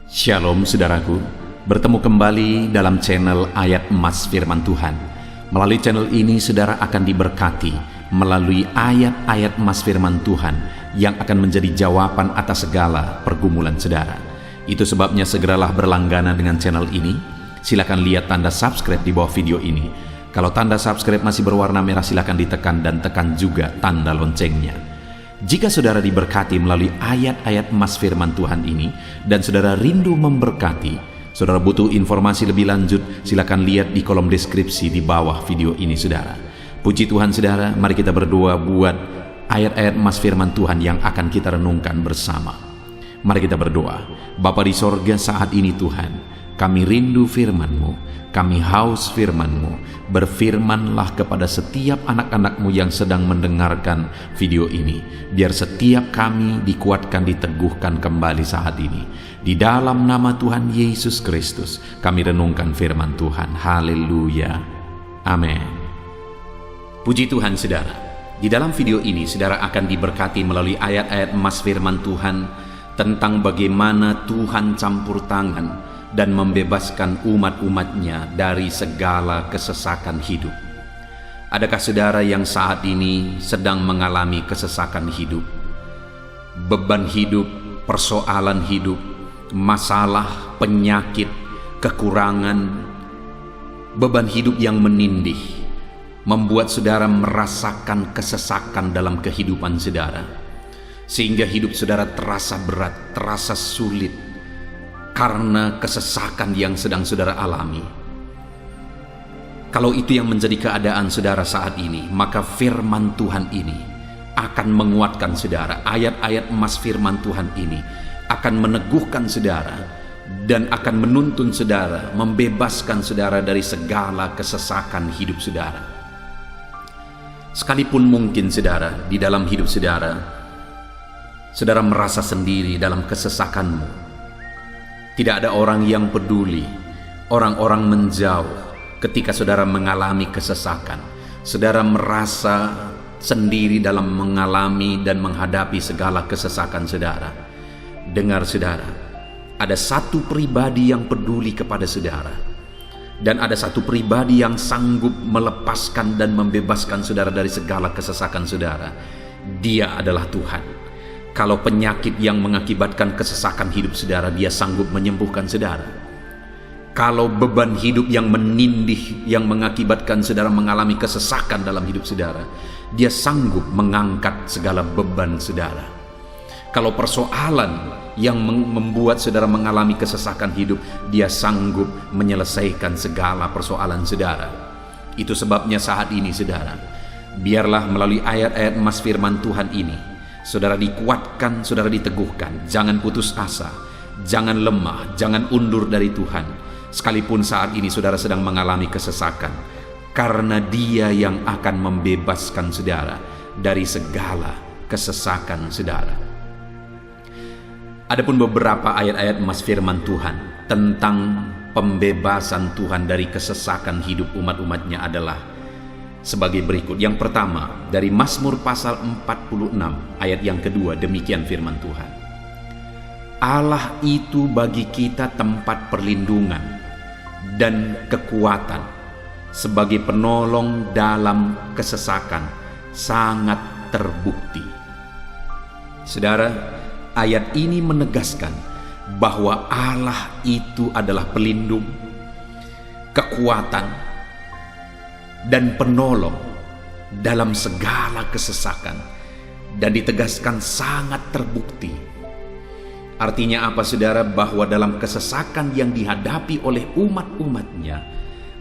Shalom saudaraku, bertemu kembali dalam channel Ayat Emas Firman Tuhan. Melalui channel ini saudara akan diberkati melalui ayat-ayat emas firman Tuhan yang akan menjadi jawaban atas segala pergumulan saudara. Itu sebabnya segeralah berlangganan dengan channel ini. Silakan lihat tanda subscribe di bawah video ini. Kalau tanda subscribe masih berwarna merah, silakan ditekan dan tekan juga tanda loncengnya. Jika saudara diberkati melalui ayat-ayat emas firman Tuhan ini dan saudara rindu memberkati, saudara butuh informasi lebih lanjut, silakan lihat di kolom deskripsi di bawah video ini saudara. Puji Tuhan saudara, mari kita berdoa buat ayat-ayat emas firman Tuhan yang akan kita renungkan bersama. Mari kita berdoa. Bapa di sorga, saat ini Tuhan, kami rindu firman-Mu, kami haus firman-Mu. Berfirmanlah kepada setiap anak-anak-Mu yang sedang mendengarkan video ini, biar setiap kami dikuatkan, diteguhkan kembali saat ini. Di dalam nama Tuhan Yesus Kristus kami renungkan firman Tuhan. Haleluya, amin. Puji Tuhan saudara, di dalam video ini saudara akan diberkati melalui ayat-ayat emas firman Tuhan tentang bagaimana Tuhan campur tangan dan membebaskan umat-umatnya dari segala kesesakan hidup. Adakah saudara yang saat ini sedang mengalami kesesakan hidup? Beban hidup, persoalan hidup, masalah, penyakit, kekurangan, beban hidup yang menindih, membuat saudara merasakan kesesakan dalam kehidupan saudara, sehingga hidup saudara terasa berat, terasa sulit, karena kesesakan yang sedang saudara alami. Kalau itu yang menjadi keadaan saudara saat ini, maka firman Tuhan ini akan menguatkan saudara. Ayat-ayat emas firman Tuhan ini akan meneguhkan saudara dan akan menuntun saudara, membebaskan saudara dari segala kesesakan hidup saudara. Sekalipun mungkin saudara, di dalam hidup saudara, saudara merasa sendiri dalam kesesakanmu. Tidak ada orang yang peduli, orang-orang menjauh ketika saudara mengalami kesesakan. Saudara merasa sendiri dalam mengalami dan menghadapi segala kesesakan saudara. Dengar saudara, ada satu pribadi yang peduli kepada saudara, dan ada satu pribadi yang sanggup melepaskan dan membebaskan saudara dari segala kesesakan saudara. Dia adalah Tuhan. Kalau penyakit yang mengakibatkan kesesakan hidup saudara, Dia sanggup menyembuhkan saudara. Kalau beban hidup yang menindih, yang mengakibatkan saudara mengalami kesesakan dalam hidup saudara, Dia sanggup mengangkat segala beban saudara. Kalau persoalan yang membuat saudara mengalami kesesakan hidup, Dia sanggup menyelesaikan segala persoalan saudara. Itu sebabnya saat ini saudara, biarlah melalui ayat-ayat emas firman Tuhan ini, saudara dikuatkan, saudara diteguhkan. Jangan putus asa, jangan lemah, jangan undur dari Tuhan. Sekalipun saat ini saudara sedang mengalami kesesakan, karena Dia yang akan membebaskan saudara dari segala kesesakan saudara. Adapun beberapa ayat-ayat emas firman Tuhan tentang pembebasan Tuhan dari kesesakan hidup umat-umatnya adalah sebagai berikut. Yang pertama, dari Mazmur pasal 46 ayat yang kedua, demikian firman Tuhan. Allah itu bagi kita tempat perlindungan dan kekuatan, sebagai penolong dalam kesesakan sangat terbukti. Saudara, ayat ini menegaskan bahwa Allah itu adalah pelindung, kekuatan, dan penolong dalam segala kesesakan, dan ditegaskan sangat terbukti. Artinya apa saudara? Bahwa dalam kesesakan yang dihadapi oleh umat-umatnya,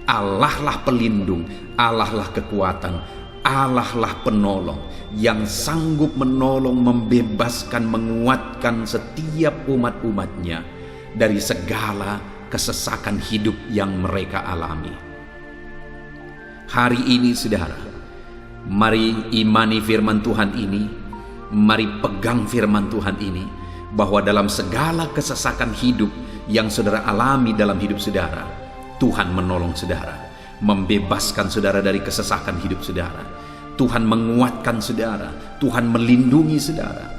Allah lah pelindung, Allah lah kekuatan, Allah lah penolong yang sanggup menolong, membebaskan, menguatkan setiap umat-umatnya dari segala kesesakan hidup yang mereka alami. Hari ini saudara, mari imani firman Tuhan ini, mari pegang firman Tuhan ini, bahwa dalam segala kesesakan hidup yang saudara alami dalam hidup saudara, Tuhan menolong saudara, membebaskan saudara dari kesesakan hidup saudara. Tuhan menguatkan saudara, Tuhan melindungi saudara.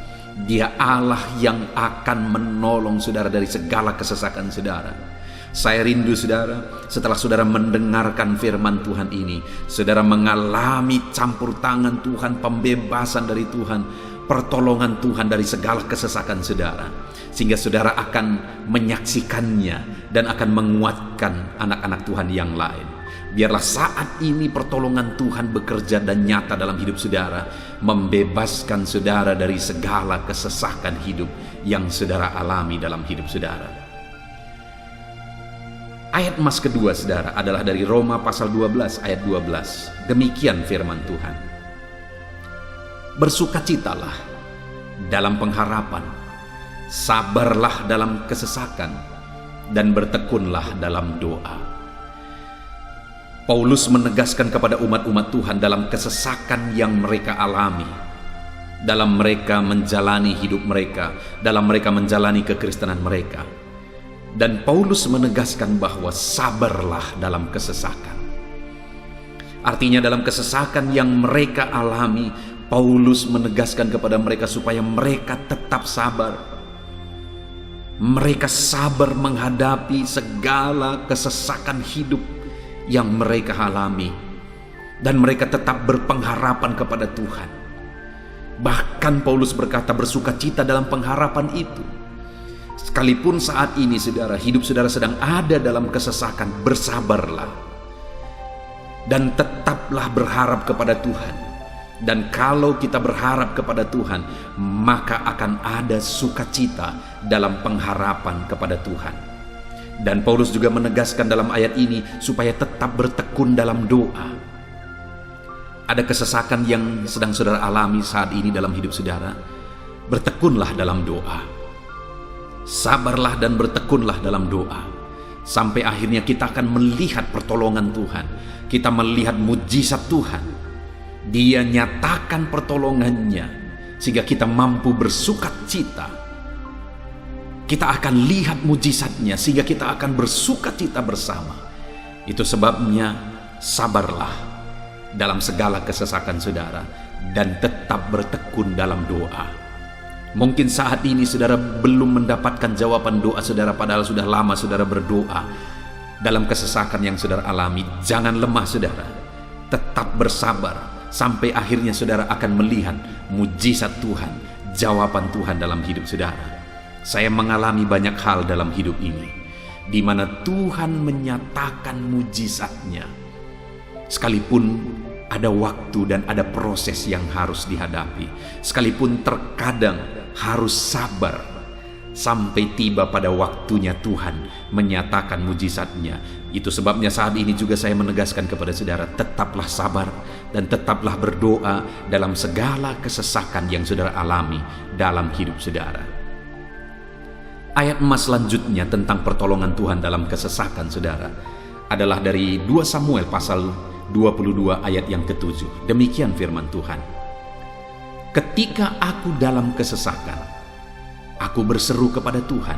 Dia Allah yang akan menolong saudara dari segala kesesakan saudara. Saya rindu saudara, setelah saudara mendengarkan firman Tuhan ini, saudara mengalami campur tangan Tuhan, pembebasan dari Tuhan, pertolongan Tuhan dari segala kesesakan saudara, sehingga saudara akan menyaksikannya dan akan menguatkan anak-anak Tuhan yang lain. Biarlah saat ini pertolongan Tuhan bekerja dan nyata dalam hidup saudara, membebaskan saudara dari segala kesesakan hidup yang saudara alami dalam hidup saudara. Ayat emas kedua saudara adalah dari Roma pasal 12 ayat 12. Demikian firman Tuhan. Bersukacitalah dalam pengharapan, sabarlah dalam kesesakan, dan bertekunlah dalam doa. Paulus menegaskan kepada umat-umat Tuhan dalam kesesakan yang mereka alami, dalam mereka menjalani hidup mereka, dalam mereka menjalani kekristenan mereka. Dan Paulus menegaskan bahwa sabarlah dalam kesesakan. Artinya dalam kesesakan yang mereka alami, Paulus menegaskan kepada mereka supaya mereka tetap sabar. Mereka sabar menghadapi segala kesesakan hidup yang mereka alami, dan mereka tetap berpengharapan kepada Tuhan. Bahkan Paulus berkata bersukacita dalam pengharapan itu. Sekalipun saat ini saudara, hidup saudara sedang ada dalam kesesakan, bersabarlah dan tetaplah berharap kepada Tuhan. Dan kalau kita berharap kepada Tuhan, maka akan ada sukacita dalam pengharapan kepada Tuhan. Dan Paulus juga menegaskan dalam ayat ini supaya tetap bertekun dalam doa. Ada kesesakan yang sedang saudara alami saat ini dalam hidup saudara, bertekunlah dalam doa. Sabarlah dan bertekunlah dalam doa, sampai akhirnya kita akan melihat pertolongan Tuhan. Kita melihat mujizat Tuhan. Dia nyatakan pertolongannya sehingga kita mampu bersukacita. Kita akan lihat mujizatnya sehingga kita akan bersukacita bersama. Itu sebabnya sabarlah dalam segala kesesakan saudara dan tetap bertekun dalam doa. Mungkin saat ini saudara belum mendapatkan jawaban doa saudara, padahal sudah lama saudara berdoa dalam kesesakan yang saudara alami. Jangan lemah saudara, tetap bersabar sampai akhirnya saudara akan melihat mujizat Tuhan, jawaban Tuhan dalam hidup saudara. Saya mengalami banyak hal dalam hidup ini, di mana Tuhan menyatakan mujizatnya, sekalipun ada waktu dan ada proses yang harus dihadapi, sekalipun terkadang harus sabar sampai tiba pada waktunya Tuhan menyatakan mujizatnya. Itu sebabnya saat ini juga saya menegaskan kepada saudara, tetaplah sabar dan tetaplah berdoa dalam segala kesesakan yang saudara alami dalam hidup saudara. Ayat emas selanjutnya tentang pertolongan Tuhan dalam kesesakan saudara adalah dari 2 Samuel pasal 22 ayat yang ke-7. Demikian firman Tuhan. Ketika aku dalam kesesakan, aku berseru kepada Tuhan,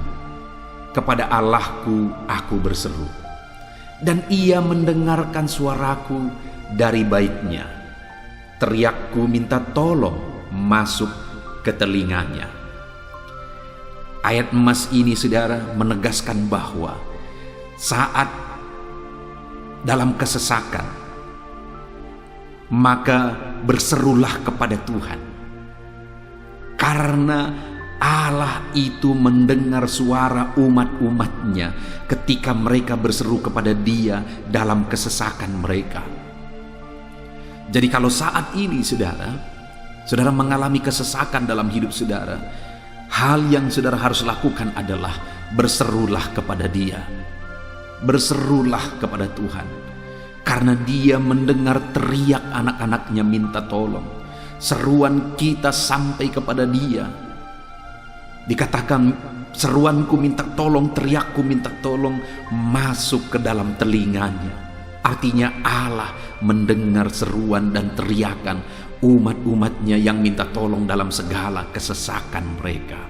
kepada Allahku aku berseru, dan Ia mendengarkan suaraku dari baitnya. Teriakku minta tolong masuk ke telinganya. Ayat emas ini saudara menegaskan bahwa saat dalam kesesakan, maka berserulah kepada Tuhan. Karena Allah itu mendengar suara umat-umatnya ketika mereka berseru kepada Dia dalam kesesakan mereka. Jadi kalau saat ini saudara mengalami kesesakan dalam hidup saudara, hal yang saudara harus lakukan adalah berserulah kepada Dia. Berserulah kepada Tuhan. Karena Dia mendengar teriak anak-anaknya minta tolong. Seruan kita sampai kepada Dia. Dikatakan seruanku minta tolong, teriakku minta tolong masuk ke dalam telinganya. Artinya Allah mendengar seruan dan teriakan umat-umatnya yang minta tolong dalam segala kesesakan mereka.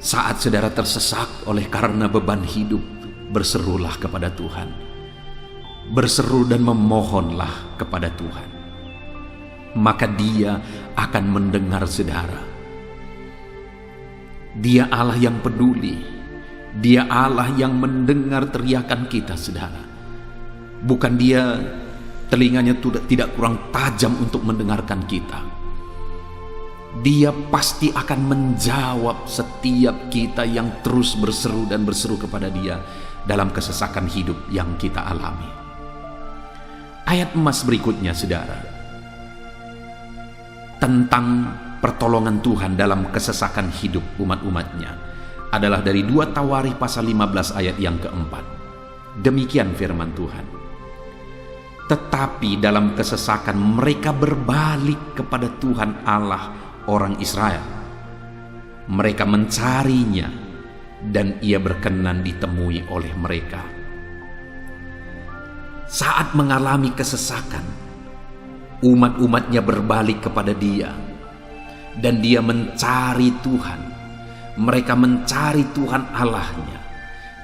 Saat saudara tersesak oleh karena beban hidup, berserulah kepada Tuhan. Berseru dan memohonlah kepada Tuhan. maka Dia akan mendengar saudara. Dia Allah yang peduli. Dia Allah yang mendengar teriakan kita, saudara. Bukan Dia telinganya tidak kurang tajam untuk mendengarkan kita. Dia pasti akan menjawab setiap kita yang terus berseru dan berseru kepada Dia dalam kesesakan hidup yang kita alami. Ayat emas berikutnya, saudara, tentang pertolongan Tuhan dalam kesesakan hidup umat-umatnya adalah dari 2 Tawarikh pasal 15 ayat yang keempat. Demikian firman Tuhan. Tetapi dalam kesesakan mereka berbalik kepada Tuhan Allah orang Israel. Mereka mencarinya dan Ia berkenan ditemui oleh mereka. Saat mengalami kesesakan, umat-umatnya berbalik kepada Dia dan Dia mencari Tuhan. Mereka mencari Tuhan Allahnya,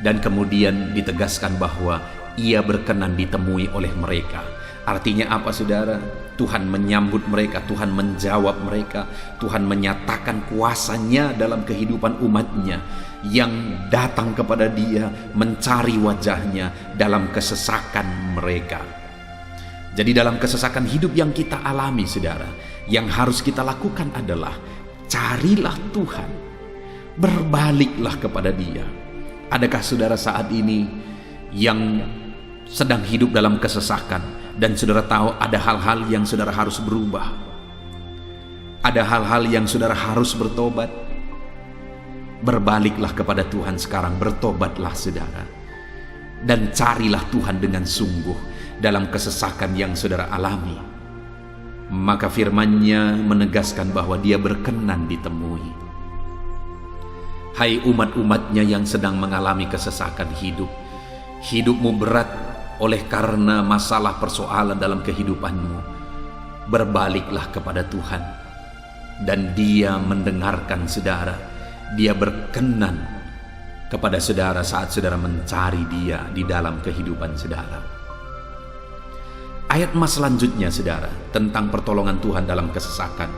dan kemudian ditegaskan bahwa Ia berkenan ditemui oleh mereka. Artinya apa, saudara? Tuhan menyambut mereka, Tuhan menjawab mereka, Tuhan menyatakan kuasa-Nya dalam kehidupan umatnya yang datang kepada Dia, mencari wajah-Nya dalam kesesakan mereka. Jadi dalam kesesakan hidup yang kita alami, saudara, yang harus kita lakukan adalah carilah Tuhan, berbaliklah kepada Dia. Adakah saudara saat ini yang sedang hidup dalam kesesakan dan saudara tahu ada hal-hal yang saudara harus berubah, ada hal-hal yang saudara harus bertobat? Berbaliklah kepada Tuhan sekarang, bertobatlah saudara, dan carilah Tuhan dengan sungguh dalam kesesakan yang saudara alami. Maka firman-Nya menegaskan bahwa Dia berkenan ditemui. Hai umat-umat-Nya yang sedang mengalami kesesakan hidup, hidupmu berat oleh karena masalah persoalan dalam kehidupanmu, berbaliklah kepada Tuhan dan Dia mendengarkan saudara. Dia berkenan kepada saudara saat saudara mencari Dia di dalam kehidupan saudara. Ayat emas selanjutnya, saudara, tentang pertolongan Tuhan dalam kesesakan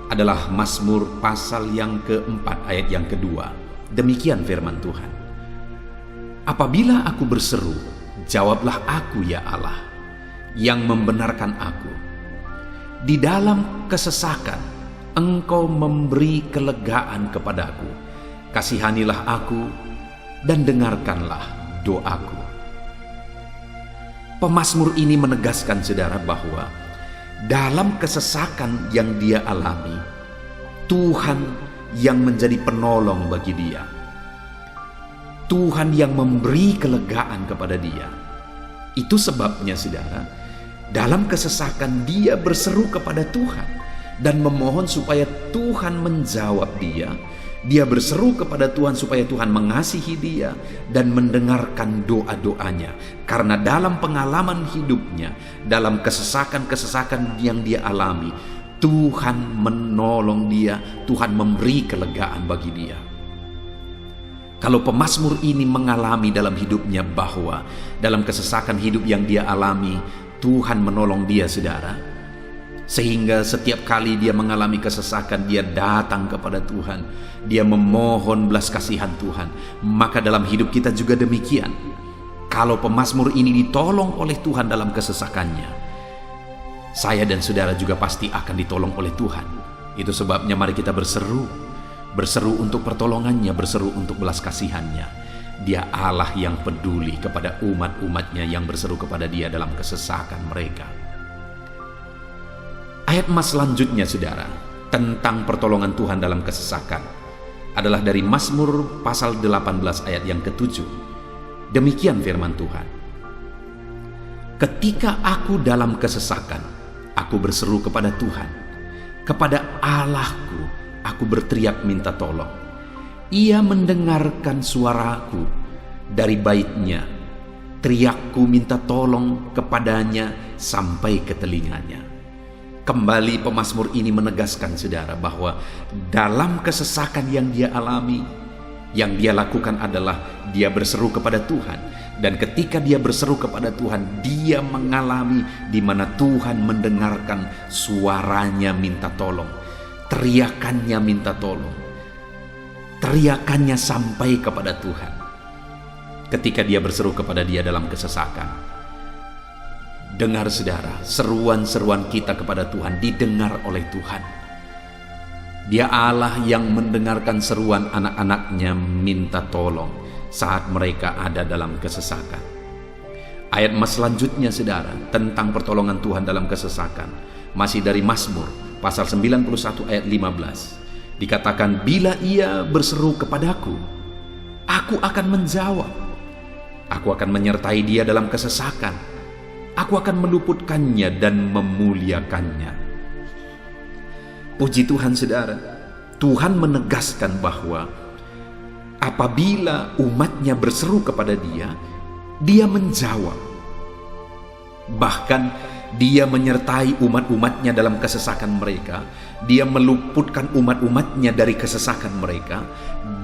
adalah Mazmur pasal yang keempat ayat yang kedua. Demikian firman Tuhan. Apabila aku berseru, jawablah aku ya Allah, yang membenarkan aku. Di dalam kesesakan Engkau memberi kelegaan kepadaku. Kasihanilah aku dan dengarkanlah doaku. Pemazmur ini menegaskan saudara bahwa dalam kesesakan yang dia alami, Tuhan yang menjadi penolong bagi dia. Tuhan yang memberi kelegaan kepada dia. Itu sebabnya saudara, dalam kesesakan dia berseru kepada Tuhan dan memohon supaya Tuhan menjawab dia. Dia berseru kepada Tuhan supaya Tuhan mengasihi dia dan mendengarkan doa-doanya. Karena dalam pengalaman hidupnya, dalam kesesakan-kesesakan yang dia alami, Tuhan menolong dia, Tuhan memberi kelegaan bagi dia. Kalau pemazmur ini mengalami dalam hidupnya bahwa dalam kesesakan hidup yang dia alami, Tuhan menolong dia, saudara, sehingga setiap kali dia mengalami kesesakan, dia datang kepada Tuhan, dia memohon belas kasihan Tuhan. Maka dalam hidup kita juga demikian. Kalau pemazmur ini ditolong oleh Tuhan dalam kesesakannya, saya dan saudara juga pasti akan ditolong oleh Tuhan. Itu sebabnya mari kita berseru untuk pertolongannya, berseru untuk belas kasihannya. Dia Allah yang peduli kepada umat-umatnya yang berseru kepada dia dalam kesesakan mereka. Ayat emas selanjutnya, saudara, tentang pertolongan Tuhan dalam kesesakan adalah dari Mazmur pasal 18 ayat yang ke-7. Demikian firman Tuhan. Ketika aku dalam kesesakan, aku berseru kepada Tuhan. Kepada Allahku, aku berteriak minta tolong. Ia mendengarkan suaraku dari bait-Nya. Teriakku minta tolong kepadanya sampai ke telinganya. Kembali pemazmur ini menegaskan saudara bahwa dalam kesesakan yang dia alami, Yang dia lakukan adalah dia berseru kepada Tuhan. Dan ketika dia berseru kepada Tuhan, dia mengalami di mana Tuhan mendengarkan suaranya minta tolong, teriakannya minta tolong, teriakannya sampai kepada Tuhan. Ketika dia berseru kepada Dia dalam kesesakan, dengar saudara, seruan-seruan kita kepada Tuhan didengar oleh Tuhan. Dia Allah yang mendengarkan seruan anak-anaknya minta tolong saat mereka ada dalam kesesakan. Ayat mas selanjutnya saudara, tentang pertolongan Tuhan dalam kesesakan, masih dari Mazmur pasal 91 ayat 15. Dikatakan, bila ia berseru kepadaku, aku akan menjawab. Aku akan menyertai dia dalam kesesakan. Aku akan meluputkannya dan memuliakannya. Puji Tuhan saudara, Tuhan menegaskan bahwa apabila umatnya berseru kepada Dia, Dia menjawab. Bahkan Dia menyertai umat-umatnya dalam kesesakan mereka. Dia meluputkan umat-umatnya dari kesesakan mereka.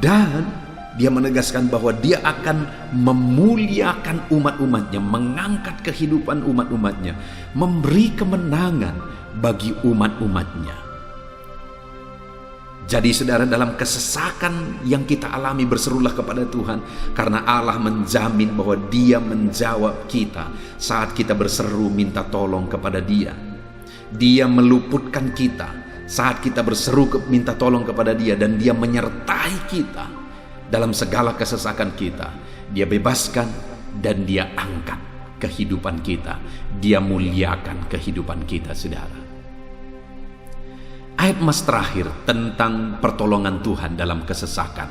Dan Dia menegaskan bahwa Dia akan memuliakan umat-umatnya, mengangkat kehidupan umat-umatnya, memberi kemenangan bagi umat-umatnya. Jadi saudara, dalam kesesakan yang kita alami, berserulah kepada Tuhan, karena Allah menjamin bahwa Dia menjawab kita saat kita berseru minta tolong kepada Dia. Dia meluputkan kita saat kita berseru minta tolong kepada Dia, dan Dia menyertai kita dalam segala kesesakan kita. Dia bebaskan dan Dia angkat kehidupan kita. Dia muliakan kehidupan kita saudara. Ayat mas terakhir tentang pertolongan Tuhan dalam kesesakan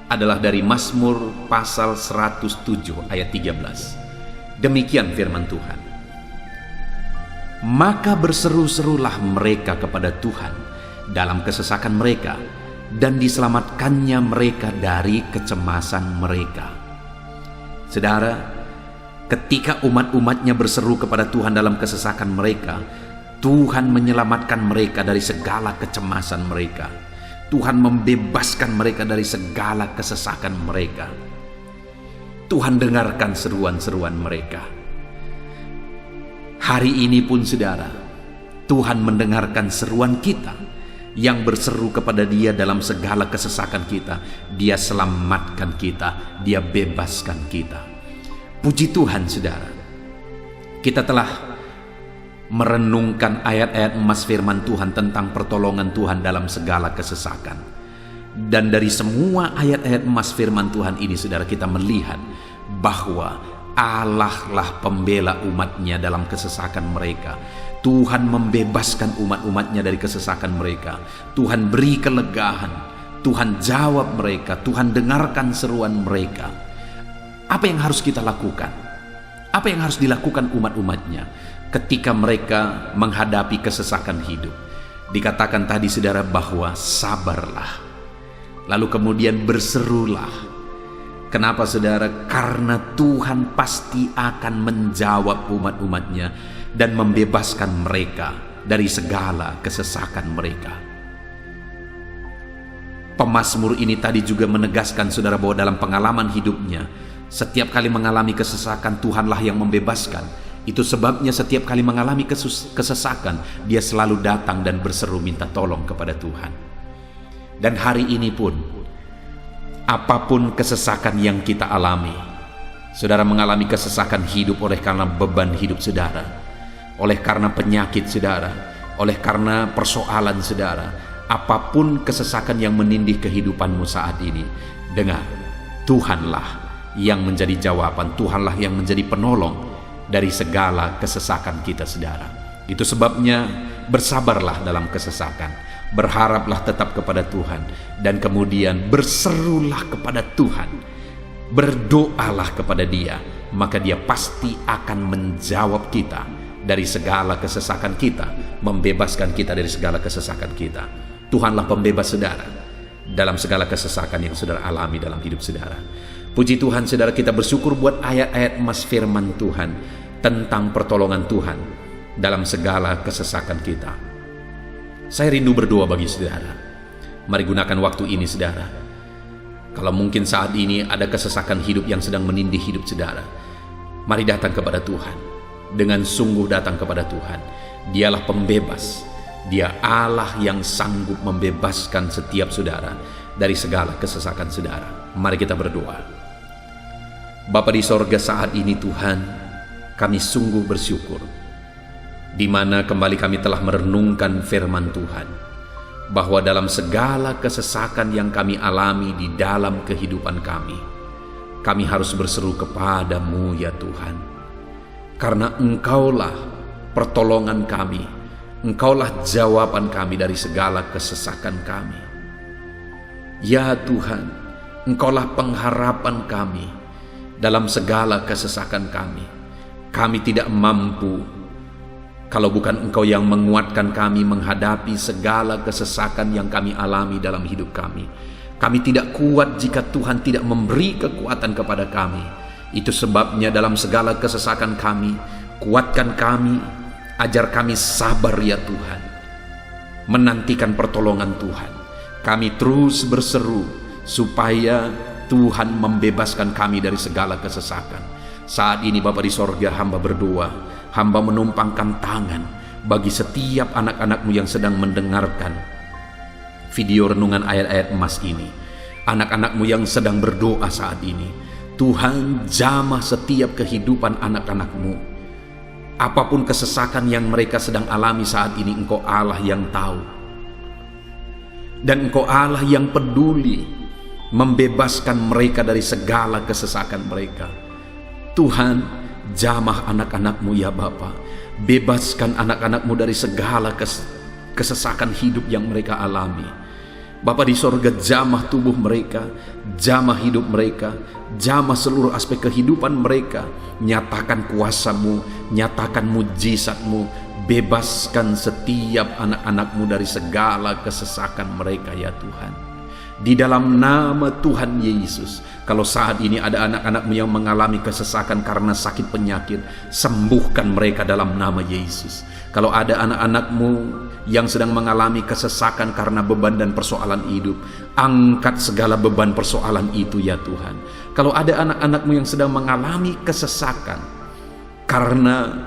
adalah dari Mazmur pasal 107 ayat 13. Demikian firman Tuhan. Maka berseru-serulah mereka kepada Tuhan dalam kesesakan mereka, dan diselamatkannya mereka dari kecemasan mereka. Saudara, ketika umat-umatnya berseru kepada Tuhan dalam kesesakan mereka, Tuhan menyelamatkan mereka dari segala kecemasan mereka. Tuhan membebaskan mereka dari segala kesesakan mereka. Tuhan dengarkan seruan-seruan mereka. Hari ini pun saudara, Tuhan mendengarkan seruan kita yang berseru kepada Dia dalam segala kesesakan kita. Dia selamatkan kita, Dia bebaskan kita. Puji Tuhan saudara, kita telah merenungkan ayat-ayat emas firman Tuhan tentang pertolongan Tuhan dalam segala kesesakan. Dan dari semua ayat-ayat emas firman Tuhan ini saudara, kita melihat bahwa Allah lah pembela umatnya dalam kesesakan mereka. Tuhan membebaskan umat-umatnya dari kesesakan mereka. Tuhan beri kelegaan, Tuhan jawab mereka, Tuhan dengarkan seruan mereka. Apa yang harus kita lakukan? Apa yang harus dilakukan umat-umatnya ketika mereka menghadapi kesesakan hidup? Dikatakan tadi saudara bahwa sabarlah, lalu kemudian berserulah. Kenapa saudara? Karena Tuhan pasti akan menjawab umat-umatnya dan membebaskan mereka dari segala kesesakan mereka. Pemazmur ini tadi juga menegaskan saudara bahwa dalam pengalaman hidupnya, setiap kali mengalami kesesakan, Tuhanlah yang membebaskan. Itu sebabnya setiap kali mengalami kesesakan, dia selalu datang dan berseru minta tolong kepada Tuhan. Dan hari ini pun, apapun kesesakan yang kita alami, saudara mengalami kesesakan hidup oleh karena beban hidup saudara, oleh karena penyakit saudara, oleh karena persoalan saudara, apapun kesesakan yang menindih kehidupanmu saat ini, dengar, Tuhanlah yang menjadi jawaban, Tuhanlah yang menjadi penolong dari segala kesesakan kita saudara. Itu sebabnya bersabarlah dalam kesesakan, berharaplah tetap kepada Tuhan, dan kemudian berserulah kepada Tuhan, berdoalah kepada Dia, maka Dia pasti akan menjawab kita dari segala kesesakan kita, membebaskan kita dari segala kesesakan kita. Tuhanlah pembebas saudara dalam segala kesesakan yang saudara alami dalam hidup saudara. Puji Tuhan saudara, kita bersyukur buat ayat-ayat emas firman Tuhan tentang pertolongan Tuhan dalam segala kesesakan kita. Saya rindu berdoa bagi saudara. Mari gunakan waktu ini saudara. Kalau mungkin saat ini ada kesesakan hidup yang sedang menindih hidup saudara, mari datang kepada Tuhan. Dengan sungguh datang kepada Tuhan. Dialah pembebas. Dia Allah yang sanggup membebaskan setiap saudara dari segala kesesakan saudara. Mari kita berdoa. Bapa di sorga, saat ini Tuhan, kami sungguh bersyukur di mana kembali kami telah merenungkan firman Tuhan, bahwa dalam segala kesesakan yang kami alami di dalam kehidupan kami harus berseru kepadamu ya Tuhan. Karena Engkaulah pertolongan kami, Engkaulah jawaban kami dari segala kesesakan kami. Ya Tuhan, Engkaulah pengharapan kami dalam segala kesesakan kami. Kami tidak mampu kalau bukan Engkau yang menguatkan kami menghadapi segala kesesakan yang kami alami dalam hidup kami. Kami tidak kuat jika Tuhan tidak memberi kekuatan kepada kami. Itu sebabnya dalam segala kesesakan kami, kuatkan kami, ajar kami sabar ya Tuhan, menantikan pertolongan Tuhan. Kami terus berseru supaya Tuhan membebaskan kami dari segala kesesakan. Saat ini Bapa di sorga, hamba berdoa, hamba menumpangkan tangan bagi setiap anak-anak-Mu yang sedang mendengarkan video renungan ayat-ayat emas ini. Anak-anak-Mu yang sedang berdoa saat ini, Tuhan jamah setiap kehidupan anak-anak-Mu. Apapun kesesakan yang mereka sedang alami saat ini, Engkau Allah yang tahu. Dan Engkau Allah yang peduli membebaskan mereka dari segala kesesakan mereka. Tuhan, jamah anak-anak-Mu ya Bapa. Bebaskan anak-anak-Mu dari segala kesesakan hidup yang mereka alami. Bapa di sorga, jamah tubuh mereka, jamah hidup mereka, jamah seluruh aspek kehidupan mereka. Nyatakan kuasa-Mu, nyatakan mujizat-Mu. Bebaskan setiap anak-anak-Mu dari segala kesesakan mereka ya Tuhan. Di dalam nama Tuhan Yesus, kalau saat ini ada anak-anak-Mu yang mengalami kesesakan karena sakit penyakit, sembuhkan mereka dalam nama Yesus. Kalau ada anak-anak-Mu yang sedang mengalami kesesakan karena beban dan persoalan hidup, angkat segala beban persoalan itu ya Tuhan. Kalau ada anak-anak-Mu yang sedang mengalami kesesakan karena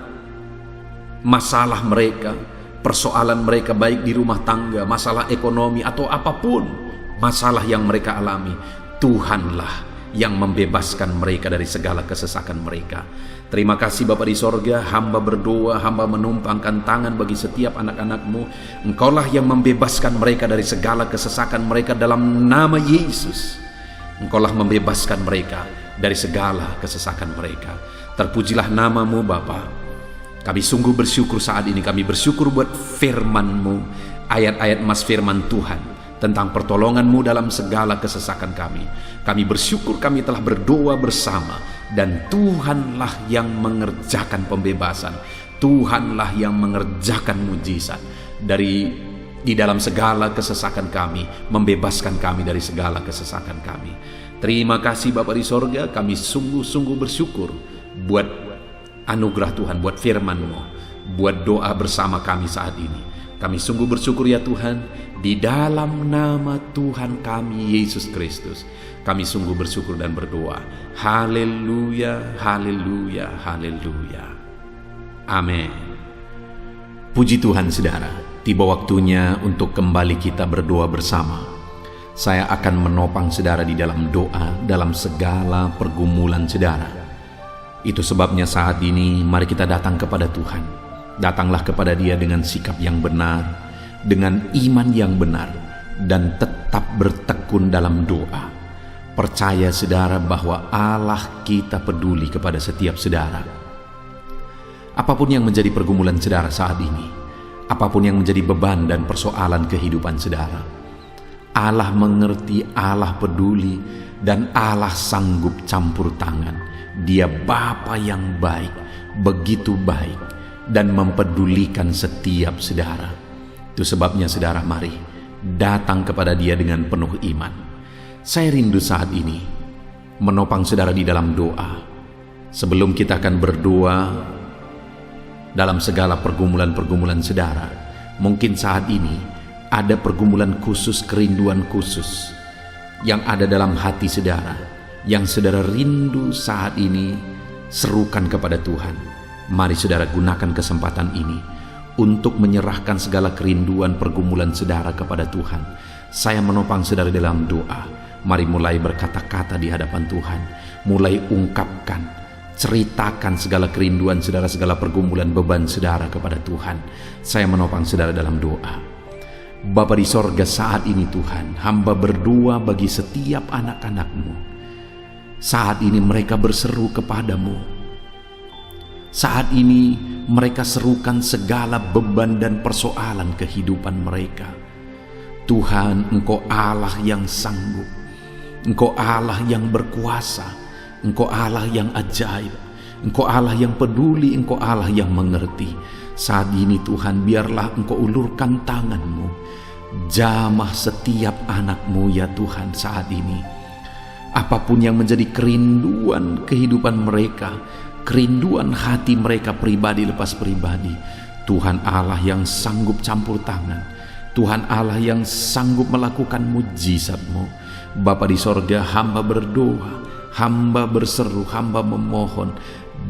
masalah mereka, persoalan mereka baik di rumah tangga, masalah ekonomi atau apapun masalah yang mereka alami, Tuhanlah yang membebaskan mereka dari segala kesesakan mereka. Terima kasih Bapa di sorga, hamba berdoa, hamba menumpangkan tangan bagi setiap anak-anak-Mu. Engkaulah yang membebaskan mereka dari segala kesesakan mereka dalam nama Yesus. Engkaulah membebaskan mereka dari segala kesesakan mereka. Terpujilah nama-Mu Bapa. Kami sungguh bersyukur saat ini. Kami bersyukur buat firman-Mu, ayat-ayat emas firman Tuhan tentang pertolongan-Mu dalam segala kesesakan kami. Kami bersyukur kami telah berdoa bersama, dan Tuhanlah yang mengerjakan pembebasan. Tuhanlah yang mengerjakan mujizat di dalam segala kesesakan kami, membebaskan kami dari segala kesesakan kami. Terima kasih Bapa di sorga, kami sungguh-sungguh bersyukur buat anugerah Tuhan, buat firman-Mu, buat doa bersama kami saat ini. Kami sungguh bersyukur ya Tuhan, di dalam nama Tuhan kami Yesus Kristus. Kami sungguh bersyukur dan berdoa. Haleluya, haleluya, haleluya. Amin. Puji Tuhan saudara, tiba waktunya untuk kembali kita berdoa bersama. Saya akan menopang saudara di dalam doa dalam segala pergumulan saudara. Itu sebabnya saat ini mari kita datang kepada Tuhan. Datanglah kepada Dia dengan sikap yang benar, dengan iman yang benar, dan tetap bertekun dalam doa. Percaya saudara bahwa Allah kita peduli kepada setiap saudara. Apapun yang menjadi pergumulan saudara saat ini, apapun yang menjadi beban dan persoalan kehidupan saudara, Allah mengerti, Allah peduli, dan Allah sanggup campur tangan. Dia Bapa yang baik, begitu baik, dan mempedulikan setiap saudara. Itu sebabnya saudara, mari datang kepada Dia dengan penuh iman. Saya rindu saat ini menopang saudara di dalam doa. Sebelum kita akan berdoa dalam segala pergumulan-pergumulan saudara, mungkin saat ini ada pergumulan khusus, kerinduan khusus yang ada dalam hati saudara, yang saudara rindu saat ini, serukan kepada Tuhan. Mari saudara gunakan kesempatan ini untuk menyerahkan segala kerinduan pergumulan saudara kepada Tuhan. Saya menopang saudara dalam doa. Mari mulai berkata-kata di hadapan Tuhan. Mulai ungkapkan, ceritakan segala kerinduan saudara, segala pergumulan beban saudara kepada Tuhan. Saya menopang saudara dalam doa. Bapa di sorga, saat ini Tuhan, hamba berdoa bagi setiap anak-anak-Mu. Saat ini mereka berseru kepadamu. Saat ini mereka serukan segala beban dan persoalan kehidupan mereka. Tuhan, Engkau Allah yang sanggup, Engkau Allah yang berkuasa, Engkau Allah yang ajaib, Engkau Allah yang peduli, Engkau Allah yang mengerti. Saat ini Tuhan, biarlah Engkau ulurkan tangan-Mu, jamah setiap anak-Mu ya Tuhan saat ini. Apapun yang menjadi kerinduan kehidupan mereka, kerinduan hati mereka pribadi lepas pribadi, Tuhan Allah yang sanggup campur tangan, Tuhan Allah yang sanggup melakukan mujizat-Mu. Bapa di sorga, hamba berdoa, hamba berseru, hamba memohon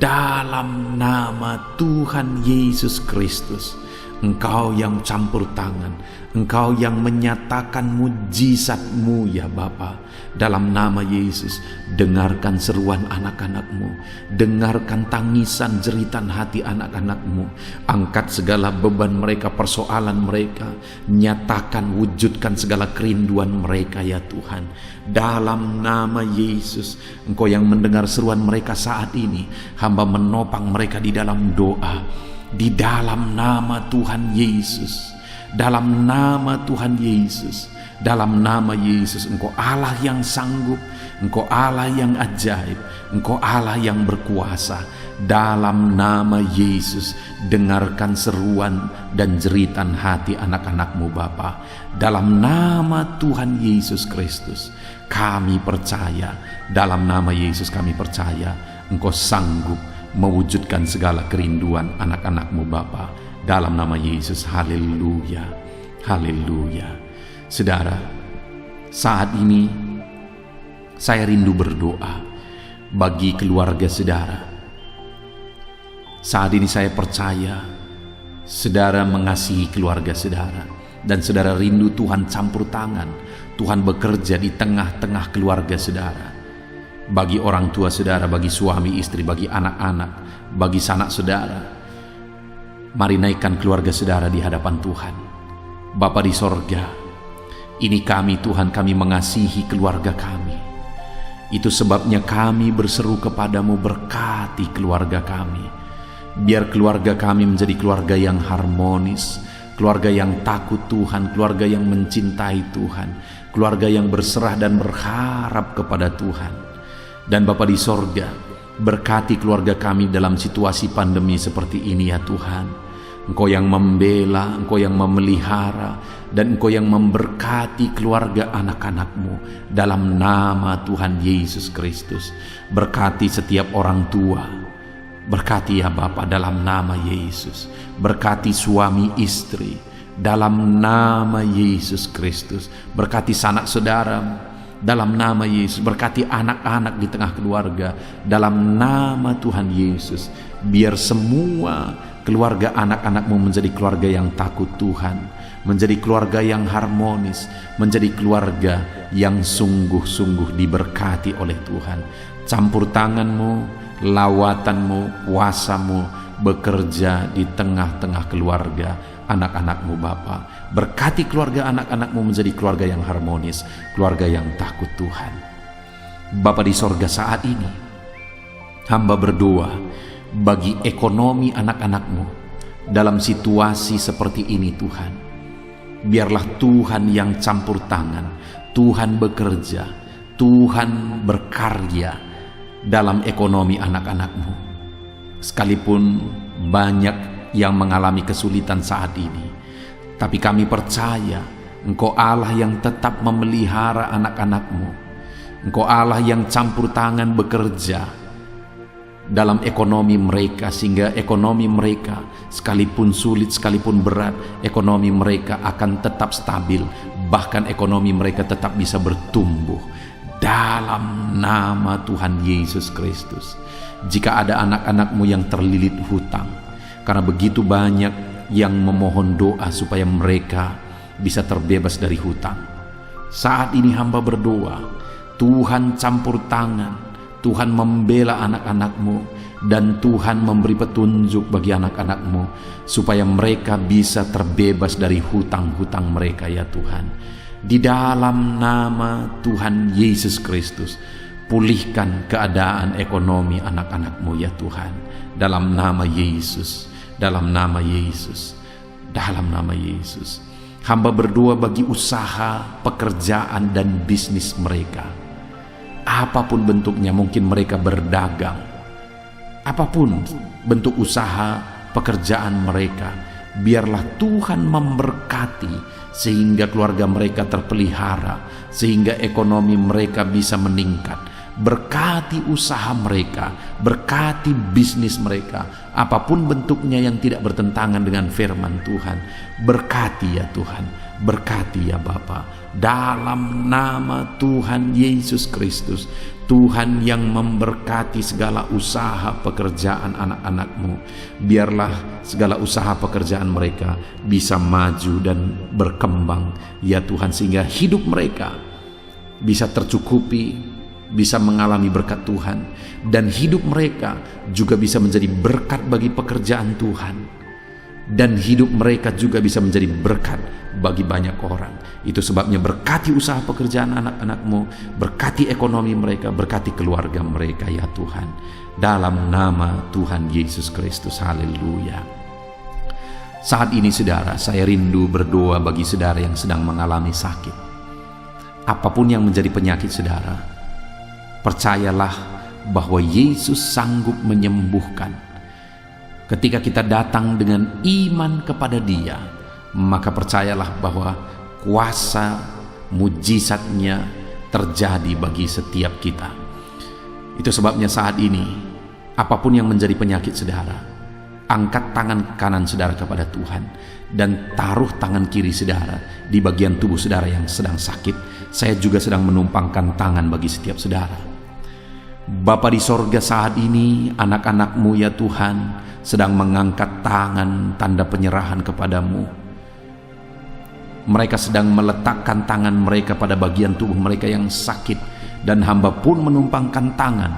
dalam nama Tuhan Yesus Kristus. Engkau yang campur tangan, Engkau yang menyatakan mujizat-Mu ya Bapa. Dalam nama Yesus, dengarkan seruan anak-anak-Mu, dengarkan tangisan jeritan hati anak-anak-Mu. Angkat segala beban mereka, persoalan mereka, nyatakan, wujudkan segala kerinduan mereka ya Tuhan. Dalam nama Yesus, Engkau yang mendengar seruan mereka saat ini, hamba menopang mereka di dalam doa. Di dalam nama Tuhan Yesus, dalam nama Tuhan Yesus, dalam nama Yesus, Engkau Allah yang sanggup, Engkau Allah yang ajaib, Engkau Allah yang berkuasa. Dalam nama Yesus, dengarkan seruan dan jeritan hati anak-anak-Mu Bapa. Dalam nama Tuhan Yesus Kristus, kami percaya. Dalam nama Yesus kami percaya Engkau sanggup mewujudkan segala kerinduan anak-anak-Mu Bapa. Dalam nama Yesus, haleluya, haleluya. Saudara, saat ini saya rindu berdoa bagi keluarga saudara. Saat ini saya percaya saudara mengasihi keluarga saudara, dan saudara rindu Tuhan campur tangan, Tuhan bekerja di tengah-tengah keluarga saudara. Bagi orang tua saudara, bagi suami istri, bagi anak-anak, bagi sanak saudara, mari naikkan keluarga saudara di hadapan Tuhan. Bapa di sorga, ini kami Tuhan, kami mengasihi keluarga kami. Itu sebabnya kami berseru kepadamu, berkati keluarga kami. Biar keluarga kami menjadi keluarga yang harmonis, keluarga yang takut Tuhan, keluarga yang mencintai Tuhan, keluarga yang berserah dan berharap kepada Tuhan. Dan Bapa di sorga, berkati keluarga kami dalam situasi pandemi seperti ini ya Tuhan. Engkau yang membela, Engkau yang memelihara, dan Engkau yang memberkati keluarga anak-anak-Mu dalam nama Tuhan Yesus Kristus. Berkati setiap orang tua, berkati ya Bapa dalam nama Yesus. Berkati suami istri dalam nama Yesus Kristus. Berkati sanak saudara dalam nama Yesus. Berkati anak-anak di tengah keluarga dalam nama Tuhan Yesus. Biar semua keluarga anak-anak-Mu menjadi keluarga yang takut Tuhan, menjadi keluarga yang harmonis, menjadi keluarga yang sungguh-sungguh diberkati oleh Tuhan. Campur tangan-Mu, lawatan-Mu, kuasa-Mu bekerja di tengah-tengah keluarga anak-anak-Mu Bapa. Berkati keluarga anak-anak-Mu menjadi keluarga yang harmonis, keluarga yang takut Tuhan. Bapa di sorga, saat ini hamba berdoa bagi ekonomi anak-anak-Mu dalam situasi seperti ini Tuhan. Biarlah Tuhan yang campur tangan, Tuhan bekerja, Tuhan berkarya dalam ekonomi anak-anak-Mu. Sekalipun banyak yang mengalami kesulitan saat ini, tapi kami percaya Engkau Allah yang tetap memelihara anak-anak-Mu. Engkau Allah yang campur tangan bekerja dalam ekonomi mereka, sehingga ekonomi mereka sekalipun sulit, sekalipun berat, ekonomi mereka akan tetap stabil. bahkan ekonomi mereka tetap bisa bertumbuh dalam nama Tuhan Yesus Kristus. Jika ada anak-anak-Mu yang terlilit hutang, karena begitu banyak yang memohon doa supaya mereka bisa terbebas dari hutang, saat ini hamba berdoa, Tuhan campur tangan, Tuhan membela anak-anak-Mu, dan Tuhan memberi petunjuk bagi anak-anak-Mu supaya mereka bisa terbebas dari hutang-hutang mereka ya Tuhan. Di dalam nama Tuhan Yesus Kristus, pulihkan keadaan ekonomi anak-anak-Mu ya Tuhan. Dalam nama Yesus, dalam nama Yesus, dalam nama Yesus. Hamba berdoa bagi usaha, pekerjaan, dan bisnis mereka. Apapun bentuknya, mungkin mereka berdagang. Apapun bentuk usaha, pekerjaan mereka, biarlah Tuhan memberkati sehingga keluarga mereka terpelihara, sehingga ekonomi mereka bisa meningkat. Berkati usaha mereka, berkati bisnis mereka, apapun bentuknya yang tidak bertentangan dengan firman Tuhan. Berkati ya Tuhan, berkati ya Bapa. Dalam nama Tuhan Yesus Kristus, Tuhan yang memberkati segala usaha pekerjaan anak-anak-Mu, biarlah segala usaha pekerjaan mereka bisa maju dan berkembang ya Tuhan, sehingga hidup mereka bisa tercukupi, bisa mengalami berkat Tuhan, dan hidup mereka juga bisa menjadi berkat bagi pekerjaan Tuhan, dan hidup mereka juga bisa menjadi berkat bagi banyak orang. Itu sebabnya berkati usaha pekerjaan anak-anak-Mu, berkati ekonomi mereka, berkati keluarga mereka ya Tuhan, dalam nama Tuhan Yesus Kristus. Haleluya. Saat ini saudara, saya rindu berdoa bagi saudara yang sedang mengalami sakit. Apapun yang menjadi penyakit saudara, percayalah bahwa Yesus sanggup menyembuhkan. Ketika kita datang dengan iman kepada Dia, maka percayalah bahwa kuasa mujizatnya terjadi bagi setiap kita. Itu sebabnya saat ini, apapun yang menjadi penyakit saudara, angkat tangan kanan saudara kepada Tuhan dan taruh tangan kiri saudara di bagian tubuh saudara yang sedang sakit. Saya juga sedang menumpangkan tangan bagi setiap saudara. Bapa di sorga, saat ini anak-anak-Mu ya Tuhan sedang mengangkat tangan tanda penyerahan kepadamu. Mereka sedang meletakkan tangan mereka pada bagian tubuh mereka yang sakit, dan hamba pun menumpangkan tangan.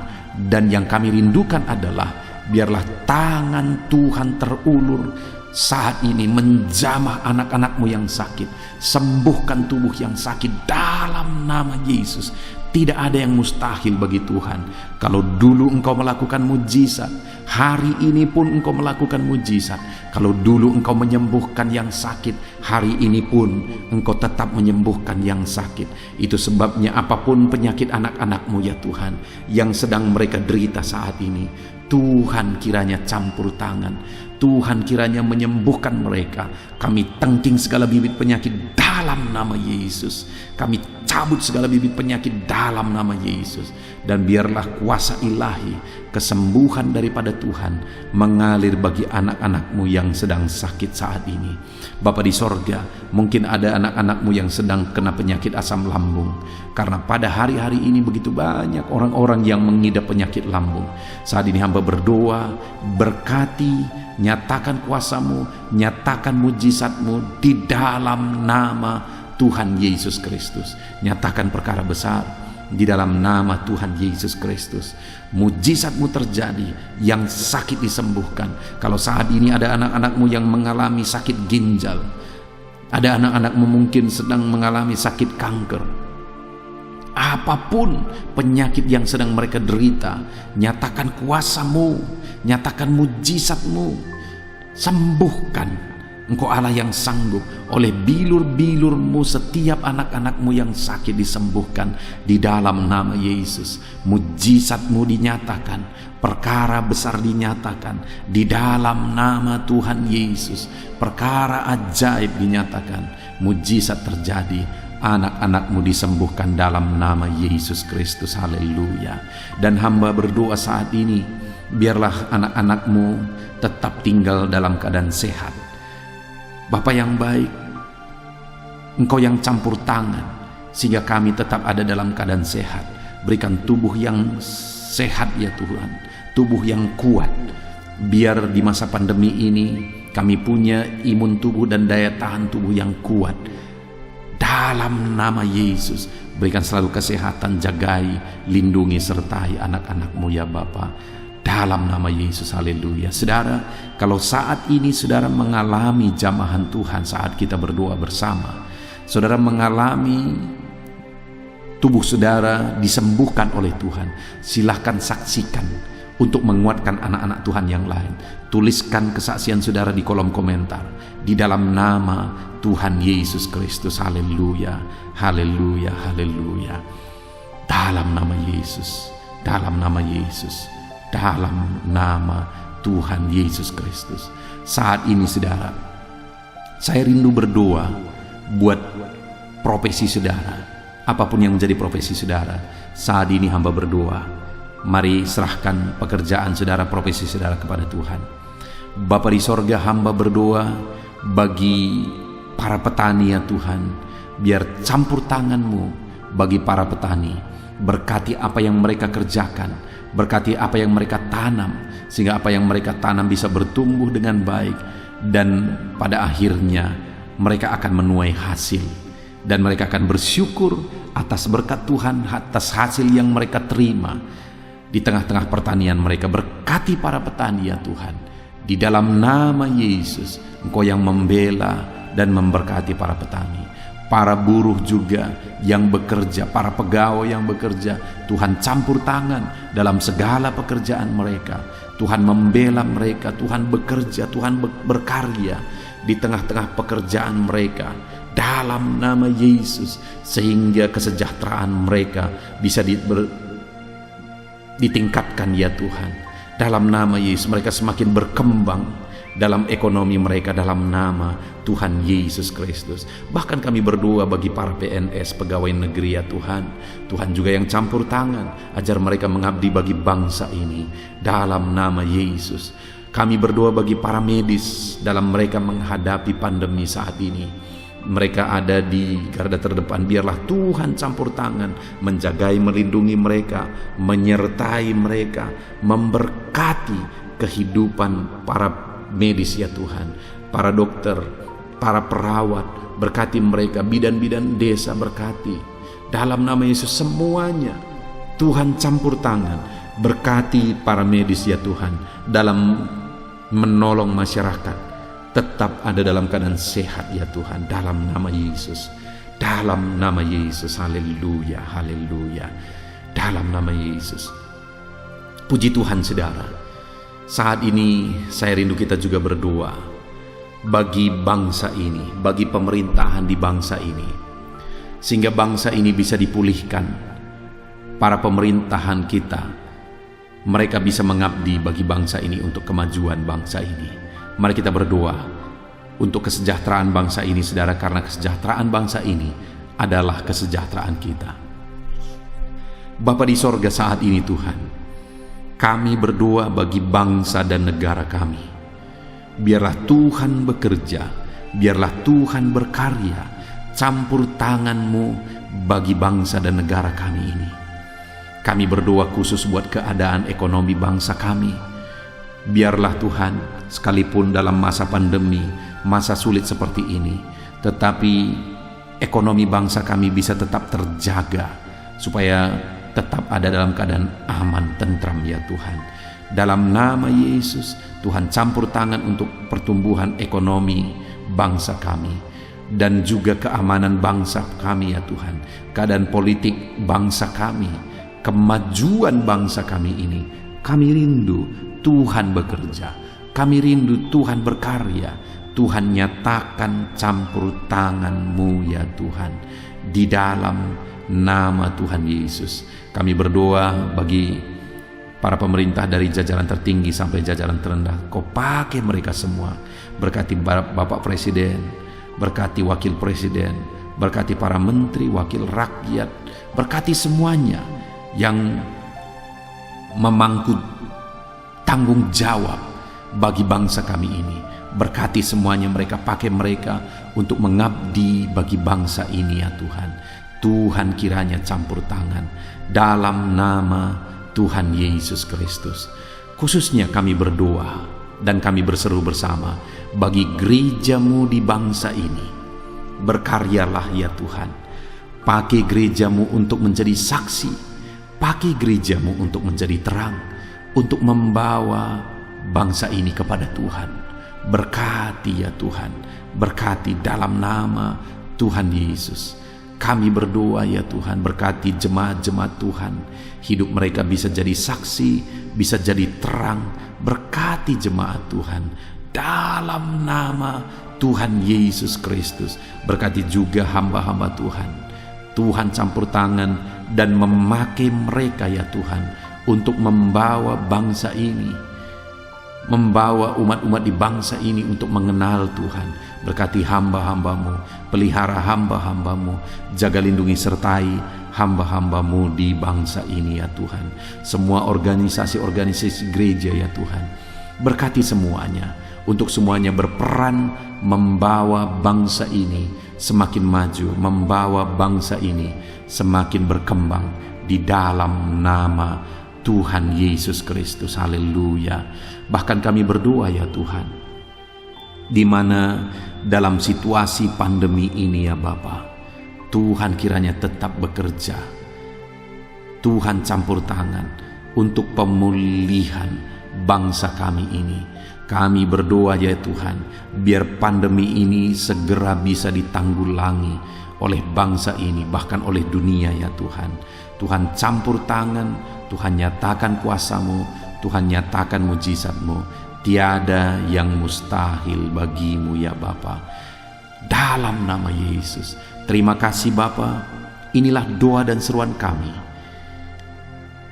Dan yang kami rindukan adalah biarlah tangan Tuhan terulur saat ini menjamah anak-anak-Mu yang sakit. Sembuhkan tubuh yang sakit dalam nama Yesus. Tidak ada yang mustahil bagi Tuhan. Kalau dulu Engkau melakukan mujizat, hari ini pun Engkau melakukan mujizat. Kalau dulu Engkau menyembuhkan yang sakit, hari ini pun Engkau tetap menyembuhkan yang sakit. Itu sebabnya apapun penyakit anak-anak-Mu ya Tuhan yang sedang mereka derita saat ini, Tuhan kiranya campur tangan, Tuhan kiranya menyembuhkan mereka. Kami tengking segala bibit penyakit dalam nama Yesus. Kami cabut segala bibit penyakit dalam nama Yesus. Dan biarlah kuasa ilahi, kesembuhan daripada Tuhan mengalir bagi anak-anak-Mu yang sedang sakit saat ini. Bapa di sorga, mungkin ada anak-anak-Mu yang sedang kena penyakit asam lambung, karena pada hari-hari ini begitu banyak orang-orang yang mengidap penyakit lambung. Saat ini hamba berdoa, berkati, nyatakan kuasa-Mu, nyatakan mujizat-Mu di dalam nama Tuhan Yesus Kristus. Nyatakan perkara besar di dalam nama Tuhan Yesus Kristus. Mujizat-Mu terjadi, yang sakit disembuhkan. Kalau saat ini ada anak-anak-Mu yang mengalami sakit ginjal, ada anak-anak-Mu mungkin sedang mengalami sakit kanker, apapun penyakit yang sedang mereka derita, nyatakan kuasa-Mu, nyatakan mujizat-Mu, sembuhkan. Engkau Allah yang sanggup. Oleh bilur-bilur-Mu setiap anak-anak-Mu yang sakit disembuhkan di dalam nama Yesus. Mujizat-Mu dinyatakan, perkara besar dinyatakan di dalam nama Tuhan Yesus. Perkara ajaib dinyatakan, mujizat terjadi. Anak-anak-Mu disembuhkan dalam nama Yesus Kristus. Haleluya. Dan hamba berdoa saat ini, biarlah anak-anak-Mu tetap tinggal dalam keadaan sehat. Bapa yang baik, Engkau yang campur tangan sehingga kami tetap ada dalam keadaan sehat. Berikan tubuh yang sehat ya Tuhan, tubuh yang kuat. Biar di masa pandemi ini kami punya imun tubuh dan daya tahan tubuh yang kuat. Dalam nama Yesus, berikan selalu kesehatan, jagai, lindungi, sertai anak-anak-Mu ya Bapa. Dalam nama Yesus, haleluya. Saudara, kalau saat ini saudara mengalami jamahan Tuhan saat kita berdoa bersama, saudara mengalami tubuh saudara disembuhkan oleh Tuhan, silahkan saksikan untuk menguatkan anak-anak Tuhan yang lain. Tuliskan kesaksian saudara di kolom komentar. Di dalam nama Tuhan Yesus Kristus, haleluya, haleluya, haleluya. Dalam nama Yesus, dalam nama Yesus, dalam nama Tuhan Yesus Kristus. Saat ini saudara, saya rindu berdoa buat profesi saudara. Apapun yang menjadi profesi saudara, saat ini hamba berdoa. Mari serahkan pekerjaan saudara, profesi saudara kepada Tuhan. Bapa di sorga, hamba berdoa bagi para petani ya Tuhan. Biar campur tangan-Mu bagi para petani. Berkati apa yang mereka kerjakan, berkati apa yang mereka tanam, sehingga apa yang mereka tanam bisa bertumbuh dengan baik. Dan pada akhirnya mereka akan menuai hasil. Dan mereka akan bersyukur atas berkat Tuhan, atas hasil yang mereka terima. Di tengah-tengah pertanian mereka, berkati para petani ya Tuhan. Di dalam nama Yesus, Engkau yang membela dan memberkati para petani. Para buruh juga yang bekerja, para pegawai yang bekerja, Tuhan campur tangan dalam segala pekerjaan mereka. Tuhan membela mereka, Tuhan bekerja, Tuhan berkarya di tengah-tengah pekerjaan mereka. Dalam nama Yesus, sehingga kesejahteraan mereka bisa ditingkatkan ya Tuhan. Dalam nama Yesus, mereka semakin berkembang dalam ekonomi mereka, dalam nama Tuhan Yesus Kristus. Bahkan kami berdoa bagi para PNS, pegawai negeri ya Tuhan. Tuhan juga yang campur tangan, ajar mereka mengabdi bagi bangsa ini. Dalam nama Yesus, kami berdoa bagi para medis dalam mereka menghadapi pandemi saat ini. Mereka ada di garda terdepan. Biarlah Tuhan campur tangan, menjagai, melindungi mereka, menyertai mereka, memberkati kehidupan para medis ya Tuhan, para dokter, para perawat. Berkati mereka, bidan-bidan desa berkati. Dalam nama Yesus semuanya Tuhan campur tangan. Berkati para medis ya Tuhan, dalam menolong masyarakat tetap ada dalam keadaan sehat ya Tuhan. Dalam nama Yesus, dalam nama Yesus, haleluya, haleluya. Dalam nama Yesus. Puji Tuhan saudara. Saat ini saya rindu kita juga berdoa bagi bangsa ini, bagi pemerintahan di bangsa ini, sehingga bangsa ini bisa dipulihkan. Para pemerintahan kita, mereka bisa mengabdi bagi bangsa ini untuk kemajuan bangsa ini. Mari kita berdoa untuk kesejahteraan bangsa ini saudara, karena kesejahteraan bangsa ini adalah kesejahteraan kita. Bapa di sorga, saat ini Tuhan, kami berdoa bagi bangsa dan negara kami. Biarlah Tuhan bekerja, biarlah Tuhan berkarya, campur tangan-Mu bagi bangsa dan negara kami ini. Kami berdoa khusus buat keadaan ekonomi bangsa kami. Biarlah Tuhan, sekalipun dalam masa pandemi, masa sulit seperti ini, tetapi ekonomi bangsa kami bisa tetap terjaga, supaya tetap ada dalam keadaan aman, tentram ya Tuhan. Dalam nama Yesus, Tuhan campur tangan untuk pertumbuhan ekonomi bangsa kami, dan juga keamanan bangsa kami ya Tuhan. Keadaan politik bangsa kami, kemajuan bangsa kami ini, kami rindu Tuhan bekerja, kami rindu Tuhan berkarya. Tuhan nyatakan campur tangan-Mu ya Tuhan. Di dalam nama Tuhan Yesus, kami berdoa bagi para pemerintah dari jajaran tertinggi sampai jajaran terendah. Kau pakai mereka semua. Berkati Bapak Presiden, berkati Wakil Presiden, berkati para menteri, wakil rakyat, berkati semuanya yang memangku tanggung jawab bagi bangsa kami ini. Berkati semuanya mereka, pakai mereka untuk mengabdi bagi bangsa ini ya Tuhan. Tuhan kiranya campur tangan dalam nama Tuhan Yesus Kristus. Khususnya kami berdoa dan kami berseru bersama bagi gereja-Mu di bangsa ini. Berkaryalah ya Tuhan. Pakai gereja-Mu untuk menjadi saksi. Pakai gereja-Mu untuk menjadi terang. Untuk membawa bangsa ini kepada Tuhan. Berkati ya Tuhan, berkati dalam nama Tuhan Yesus. Kami berdoa ya Tuhan, berkati jemaat-jemaat Tuhan. Hidup mereka bisa jadi saksi, bisa jadi terang. Berkati jemaat Tuhan dalam nama Tuhan Yesus Kristus. Berkati juga hamba-hamba Tuhan. Tuhan campur tangan dan memakai mereka ya Tuhan untuk membawa bangsa ini, membawa umat-umat di bangsa ini untuk mengenal Tuhan. Berkati hamba-hamba-Mu, pelihara hamba-hamba-Mu, jaga lindungi sertai hamba-hamba-Mu di bangsa ini ya Tuhan. Semua organisasi-organisasi gereja ya Tuhan, berkati semuanya, untuk semuanya berperan membawa bangsa ini semakin maju, membawa bangsa ini semakin berkembang di dalam nama Tuhan Yesus Kristus. Haleluya. Bahkan kami berdoa ya Tuhan, di mana dalam situasi pandemi ini ya Bapa, Tuhan kiranya tetap bekerja. Tuhan campur tangan untuk pemulihan bangsa kami ini. Kami berdoa ya Tuhan, biar pandemi ini segera bisa ditanggulangi oleh bangsa ini, bahkan oleh dunia ya Tuhan. Tuhan campur tangan, Tuhan nyatakan kuasa-Mu, Tuhan nyatakan mujizat-Mu. Tiada yang mustahil bagi-Mu ya Bapa. Dalam nama Yesus. Terima kasih Bapa. Inilah doa dan seruan kami.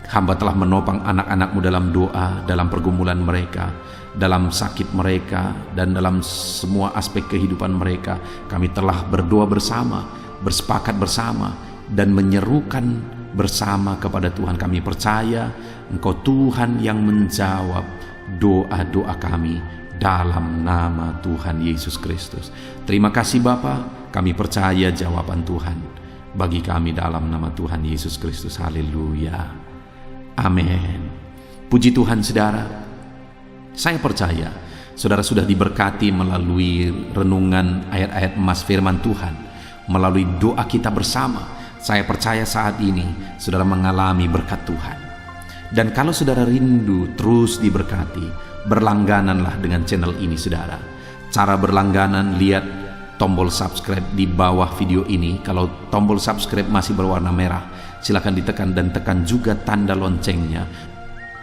Hamba telah menopang anak-anak-Mu dalam doa, dalam pergumulan mereka, dalam sakit mereka, dan dalam semua aspek kehidupan mereka. Kami telah berdoa bersama, bersepakat bersama, dan menyerukan bersama kepada Tuhan. Kami percaya Engkau Tuhan yang menjawab doa-doa kami dalam nama Tuhan Yesus Kristus. Terima kasih Bapa, kami percaya jawaban Tuhan bagi kami dalam nama Tuhan Yesus Kristus. Haleluya. Amin. Puji Tuhan saudara. Saya percaya saudara sudah diberkati melalui renungan ayat-ayat emas firman Tuhan, melalui doa kita bersama. Saya percaya saat ini saudara mengalami berkat Tuhan. Dan kalau saudara rindu terus diberkati, berlanggananlah dengan channel ini saudara. Cara berlangganan, lihat tombol subscribe di bawah video ini. Kalau tombol subscribe masih berwarna merah, silakan ditekan dan tekan juga tanda loncengnya.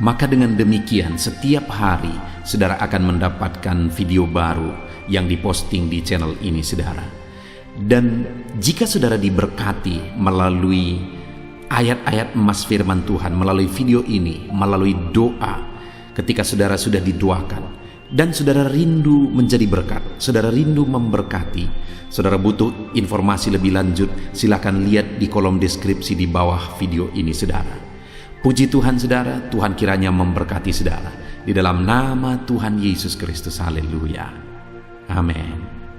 Maka dengan demikian setiap hari saudara akan mendapatkan video baru yang diposting di channel ini saudara. Dan jika saudara diberkati melalui ayat-ayat emas firman Tuhan, melalui video ini, melalui doa, ketika saudara sudah didoakan dan saudara rindu menjadi berkat, saudara rindu memberkati, saudara butuh informasi lebih lanjut, silakan lihat di kolom deskripsi di bawah video ini saudara. Puji Tuhan saudara, Tuhan kiranya memberkati saudara di dalam nama Tuhan Yesus Kristus. Haleluya. Amin.